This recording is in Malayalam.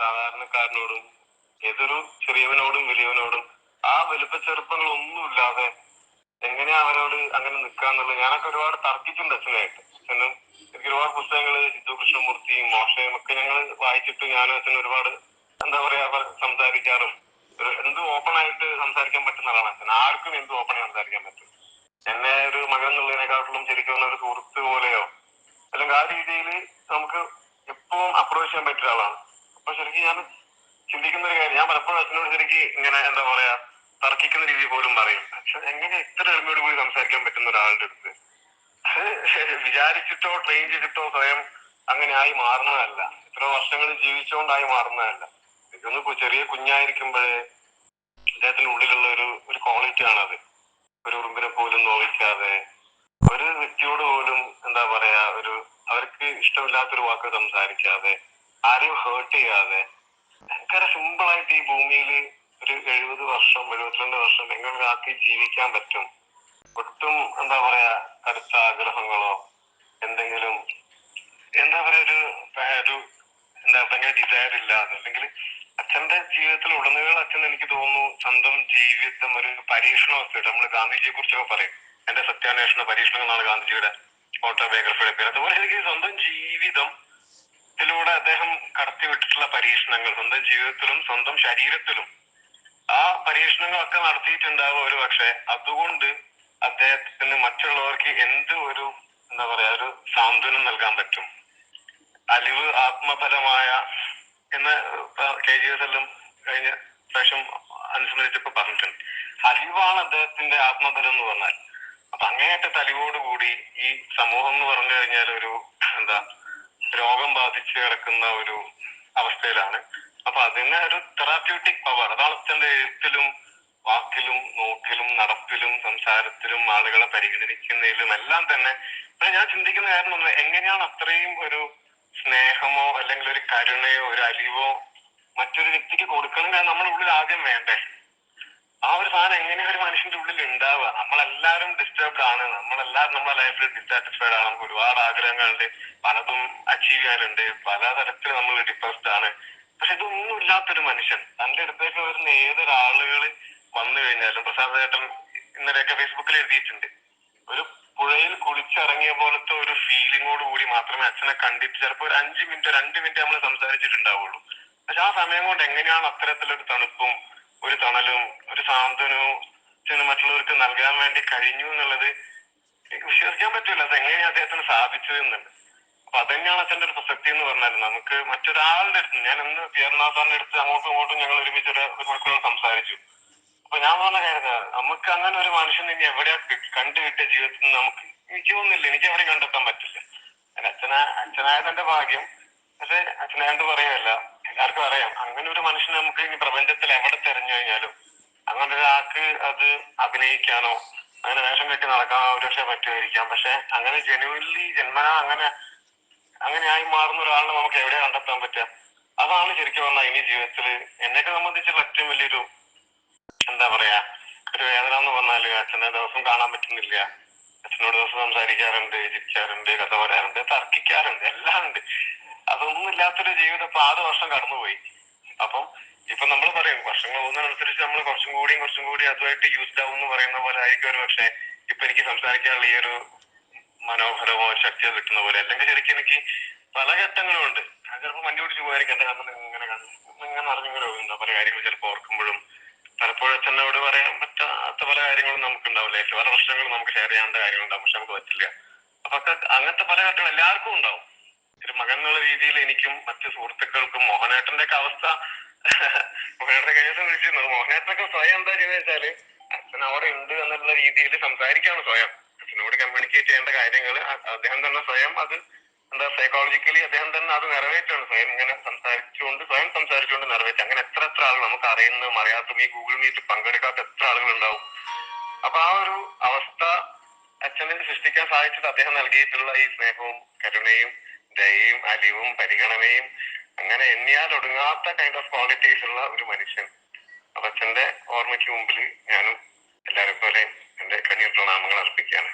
സാധാരണക്കാരനോടും ഏതൊരു ചെറിയവനോടും വലിയവനോടും ആ വലുപ്പച്ചെറുപ്പങ്ങളൊന്നുമില്ലാതെ എങ്ങനെയാ അവരോട് അങ്ങനെ നിൽക്കാന്നുള്ളത് ഞാനൊക്കെ ഒരുപാട് തർക്കിച്ചിട്ടുണ്ട് അച്ഛനായിട്ട്. അച്ഛനും എനിക്ക് ഒരുപാട് പുസ്തകങ്ങള് ജിത്തു കൃഷ്ണമൂർത്തിയും മോശയും ഒക്കെ ഞങ്ങൾ വായിച്ചിട്ട് ഞാനും അച്ഛനും ഒരുപാട് എന്താ പറയാ സംസാരിക്കാറും എന്ത് ഓപ്പൺ ആയിട്ട് സംസാരിക്കാൻ പറ്റുന്ന ആളാണ് അച്ഛൻ. ആർക്കും എന്ത് ഓപ്പണായി സംസാരിക്കാൻ പറ്റും. എന്നെ ഒരു മകൻ എന്നുള്ളതിനെക്കാട്ടിലും ശരിക്കും ഒരു സുഹൃത്ത് പോലെയോ അല്ലെങ്കിൽ ആ രീതിയിൽ നമുക്ക് എപ്പോഴും അപ്രോച്ച് ചെയ്യാൻ പറ്റിയ ആളാണ്. അപ്പൊ ശരിക്കും ഞാൻ ചിന്തിക്കുന്ന ഒരു കാര്യം, ഞാൻ പലപ്പോഴും അച്ഛനോട് ശരിക്കും ഇങ്ങനെ എന്താ പറയാ തർക്കിക്കുന്ന രീതി പോലും പറയും. അച്ഛൻ എങ്ങനെ ഇത്ര എളിമയോട് കൂടി സംസാരിക്കാൻ പറ്റുന്ന ഒരാളുടെ അടുത്ത് വിചാരിച്ചിട്ടോ ട്രെയിൻ ചെയ്തിട്ടോ സ്വയം അങ്ങനെ ആയി മാറുന്നതല്ല, ഇത്ര വർഷങ്ങൾ ജീവിച്ചുകൊണ്ടായി മാറുന്നതല്ല. ഇതൊന്ന് ചെറിയ കുഞ്ഞായിരിക്കുമ്പോഴേ അദ്ദേഹത്തിന്റെ ഉള്ളിലുള്ള ഒരു ക്വാളിറ്റി ആണത്. ഒരു ഉറുമ്പിനെ പോലും നോവിക്കാതെ, ഒരു വ്യക്തിയോട് പോലും എന്താ പറയാ അവർക്ക് ഇഷ്ടമില്ലാത്തൊരു വാക്ക് സംസാരിക്കാതെ, ആരെയും ഹേർട്ട് ചെയ്യാതെ ഭയങ്കര സിമ്പിൾ ആയിട്ട് ഈ ഭൂമിയിൽ ഒരു 70 വർഷം 72 വർഷം എങ്ങനെ ഒരാൾക്ക് ജീവിക്കാൻ പറ്റും? ഒട്ടും എന്താ പറയാ കടുത്ത ആഗ്രഹങ്ങളോ എന്തെങ്കിലും എന്താ പറയാ ഒരു എന്താ ഭയങ്കര ഡിസയർ ഇല്ലാതെ, അല്ലെങ്കിൽ അച്ഛന്റെ ജീവിതത്തിൽ ഉടനീളം അച്ഛൻ എനിക്ക് തോന്നുന്നു സ്വന്തം ജീവിതം ഒരു പരീക്ഷണമൊക്കെ. നമ്മൾ ഗാന്ധിജിയെ കുറിച്ചൊക്കെ പറയും, എന്റെ സത്യാന്വേഷണ പരീക്ഷണം എന്നാണ് ഗാന്ധിജിയുടെ ഓട്ടോബയോഗ്രഫിയുടെ പേര്. അതുപോലെ എനിക്ക് സ്വന്തം ജീവിതത്തിലൂടെ അദ്ദേഹം കടത്തിവിട്ടിട്ടുള്ള പരീക്ഷണങ്ങൾ സ്വന്തം ജീവിതത്തിലും സ്വന്തം ശരീരത്തിലും ആ പരീക്ഷണങ്ങളൊക്കെ നടത്തിയിട്ടുണ്ടാവും. ഒരു പക്ഷെ അതുകൊണ്ട് അദ്ദേഹത്തിന് മറ്റുള്ളവർക്ക് എന്ത് എന്താ പറയാ ഒരു സാന്ത്വനം നൽകാൻ പറ്റും. അലിവ് ആത്മഫലമായ എന്ന് KGS എല്ലാം കഴിഞ്ഞ പ്രാവശ്യം അനുസ്മരിച്ചപ്പോ പറഞ്ഞിട്ടുണ്ട്. അലിവാണ് അദ്ദേഹത്തിന്റെ ആത്മബലം എന്ന് പറഞ്ഞാൽ. അപ്പൊ അങ്ങേയറ്റത്തെ അലിവോടുകൂടി ഈ സമൂഹം എന്ന് പറഞ്ഞു കഴിഞ്ഞാൽ എന്താ രോഗം ബാധിച്ച് കിടക്കുന്ന ഒരു അവസ്ഥയിലാണ്. അപ്പൊ അതിന് ഒരു തെറാപ്യൂട്ടിക് പവർ, അതാണ് അച്ഛന്റെ എഴുത്തിലും വാക്കിലും നോക്കിലും നടപ്പിലും സംസാരത്തിലും ആളുകളെ പരിഗണിക്കുന്നതിലും എല്ലാം തന്നെ. ഞാൻ ചിന്തിക്കുന്ന കാര്യം എങ്ങനെയാണ് അത്രയും ഒരു സ്നേഹമോ അല്ലെങ്കിൽ ഒരു കരുണയോ ഒരു അലിവോ മറ്റൊരു വ്യക്തിക്ക് കൊടുക്കണമെങ്കിൽ നമ്മുടെ ഉള്ളിൽ ആദ്യം വേണ്ടേ? ആ ഒരു സാധനം എങ്ങനെയാ ഒരു മനുഷ്യന്റെ ഉള്ളിൽ ഉണ്ടാവുക? നമ്മളെല്ലാവരും ഡിസ്റ്റർബ്ഡ് ആണ്, നമ്മളെല്ലാവരും നമ്മുടെ ലൈഫിൽ ഡിസാറ്റിസ്ഫൈഡ് ആണ്, നമുക്ക് ഒരുപാട് ആഗ്രഹങ്ങളുണ്ട്, പലതും അച്ചീവ് ചെയ്യാനുണ്ട്, പലതരത്തിൽ നമ്മൾ ഡിപ്രസ്ഡ് ആണ്. പക്ഷെ ഇതൊന്നും ഇല്ലാത്തൊരു മനുഷ്യൻ തന്റെ അടുത്തേക്ക് വരുന്ന ഏതൊരാളുകൾ വന്നു കഴിഞ്ഞാലും, പ്രസാദ് ചേട്ടൻ ഇന്നലെയൊക്കെ ഫേസ്ബുക്കിൽ എഴുതിയിട്ടുണ്ട്, ഒരു പുഴയിൽ കുളിച്ചിറങ്ങിയ പോലത്തെ ഒരു ഫീലിങ്ങോട് കൂടി മാത്രമേ അച്ഛനെ കണ്ടിട്ട് ചിലപ്പോൾ ഒരു 5 മിനിറ്റ് 2 മിനിറ്റ് നമ്മൾ സംസാരിച്ചിട്ടുണ്ടാവുള്ളൂ. പക്ഷെ ആ സമയം കൊണ്ട് എങ്ങനെയാണ് അത്തരത്തിലൊരു തണുപ്പും ഒരു തണലും ഒരു സാന്ത്വനവും മറ്റുള്ളവർക്ക് നൽകാൻ വേണ്ടി കഴിഞ്ഞു എന്നുള്ളത് വിശ്വസിക്കാൻ പറ്റൂല. അത് എങ്ങനെയാണ് അദ്ദേഹത്തിന് സാധിച്ചത് എന്നുള്ളത്. അപ്പൊ അതന്നെയാണ് അച്ഛന്റെ ഒരു പ്രസക്തി എന്ന് പറഞ്ഞാൽ, നമുക്ക് മറ്റൊരാളുടെ അടുത്ത്, ഞാൻ ഇന്ന് പിയർനാഥ് സാറിന്റെ അടുത്ത് അങ്ങോട്ടും ഇങ്ങോട്ടും ഞങ്ങൾ ഒരുമിച്ച് ഒരു മണിക്കൂർ സംസാരിച്ചു. അപ്പൊ ഞാൻ പറഞ്ഞ കാര്യം, നമുക്ക് അങ്ങനെ ഒരു മനുഷ്യൻ ഇനി എവിടെയാ കണ്ടുകിട്ടിയ ജീവിതത്തിൽ നിന്ന് നമുക്ക് എനിക്ക് തോന്നുന്നില്ല, എനിക്ക് എവിടെ കണ്ടെത്താൻ പറ്റില്ല. അച്ഛനായത് എന്റെ ഭാഗ്യം. പക്ഷെ അച്ഛനായത് പറയല്ല, എല്ലാവർക്കും അറിയാം അങ്ങനെ ഒരു മനുഷ്യനെ നമുക്ക് ഇനി പ്രപഞ്ചത്തിൽ എവിടെ തെരഞ്ഞു കഴിഞ്ഞാലും അങ്ങനെ ഒരാൾക്ക് അത് അഭിനയിക്കാനോ അങ്ങനെ വേഷം കെട്ടി നടക്കാനോ ഒരുപക്ഷെ പറ്റുമായിരിക്കാം. പക്ഷെ അങ്ങനെ ജെനുവൻലി ജന്മനാ അങ്ങനെ ആയി മാറുന്ന ഒരാളിനെ നമുക്ക് എവിടെയാ കണ്ടെത്താൻ പറ്റുക? അതാണ് ശരിക്കും പറഞ്ഞാൽ ഇനി ജീവിതത്തിൽ എന്നെയൊക്കെ സംബന്ധിച്ചുള്ള ഏറ്റവും വലിയൊരു എന്താ പറയാ ഒരു വേദന എന്ന് പറഞ്ഞാല്, അച്ഛനെ ദിവസം കാണാൻ പറ്റുന്നില്ല. അച്ഛനോട് ദിവസം സംസാരിക്കാറുണ്ട്, ചിരിക്കാറുണ്ട്, കഥ പറയാറുണ്ട്, തർക്കിക്കാറുണ്ട്, എല്ലാം ഉണ്ട്. അതൊന്നും ഇല്ലാത്തൊരു ജീവിതം ഇപ്പൊ 6 വർഷം കടന്നുപോയി. അപ്പം ഇപ്പൊ നമ്മൾ പറയും വർഷങ്ങൾ പോകുന്നതിനനുസരിച്ച് നമ്മൾ കുറച്ചും കൂടി അതുമായിട്ട് യൂസ്ഡ് ആവും എന്ന് പറയുന്ന പോലെ ആയിരിക്കും ഒരു പക്ഷെ ഇപ്പൊ എനിക്ക് സംസാരിക്കാനുള്ള ഈ ഒരു മനോഹരമോ ശക്തിയോ കിട്ടുന്ന പോലെ. അല്ലെങ്കിൽ ശരിക്കും എനിക്ക് പല ഘട്ടങ്ങളും ഉണ്ട്. ചിലപ്പോൾ വണ്ടി ഓടിച്ച് പോയായിരിക്കും എന്റെ കണ്ണിൽ ഇങ്ങനെ അറിഞ്ഞിങ്ങനെ പോകുന്നു പല കാര്യങ്ങൾ ചിലപ്പോൾ ഓർക്കുമ്പോഴും. പലപ്പോഴും അച്ഛനോട് പറയാൻ പറ്റാത്ത പല കാര്യങ്ങളും നമുക്കുണ്ടാവും ലൈഫിൽ. പല പ്രശ്നങ്ങളും നമുക്ക് ഷെയർ ചെയ്യേണ്ട കാര്യങ്ങളുണ്ടാവും, പക്ഷെ നമുക്ക് പറ്റില്ല. അപ്പൊ അങ്ങനത്തെ പല ഘട്ടങ്ങളും എല്ലാവർക്കും ഉണ്ടാവും. ഒരു മകൻ എന്നുള്ള രീതിയിൽ എനിക്കും മറ്റു സുഹൃത്തുക്കൾക്കും, മോഹനേട്ടന്റെ ഒക്കെ അവസ്ഥ മോഹനേട്ടന്റെ കൈവശം വിളിച്ചിരുന്നത്, മോഹനേട്ടനൊക്കെ സ്വയം എന്താ ചെയ്യുന്നത് വെച്ചാല് അച്ഛൻ അവിടെ ഉണ്ട് എന്നുള്ള രീതിയിൽ സംസാരിക്കാണ് സ്വയം. അച്ഛനോട് കമ്മ്യൂണിക്കേറ്റ് ചെയ്യേണ്ട കാര്യങ്ങൾ അദ്ദേഹം തന്നെ സ്വയം അത് എന്താ സൈക്കോളജിക്കലി അദ്ദേഹം തന്നെ അത് നിറവേറ്റാണ്. സ്വയം സംസാരിച്ചുകൊണ്ട് നിറവേറ്റുക. അങ്ങനെ എത്ര ആളുകൾ നമുക്ക് അറിയുന്നതും അറിയാത്തതും ഈ ഗൂഗിൾ മീറ്റ് പങ്കെടുക്കാത്ത എത്ര ആളുകൾ ഉണ്ടാവും. അപ്പൊ ആ ഒരു അവസ്ഥ അച്ഛനിൽ സൃഷ്ടിക്കാൻ സാധിച്ചത് അദ്ദേഹം നൽകിയിട്ടുള്ള ഈ സ്നേഹവും കരുണയും ദയയും അലിവും പരിഗണനയും അങ്ങനെ എണ്ണിയാൽ ഒടുങ്ങാത്ത കൈൻഡ് ഓഫ് ക്വാളിറ്റീസ് ഉള്ള ഒരു മനുഷ്യൻ. അപ്പൊ അച്ഛന്റെ ഓർമ്മയ്ക്ക് മുമ്പിൽ ഞാനും എല്ലാവരും പോലെ എന്റെ കണ്ണീർ പ്രണാമങ്ങൾ അർപ്പിക്കുകയാണ്.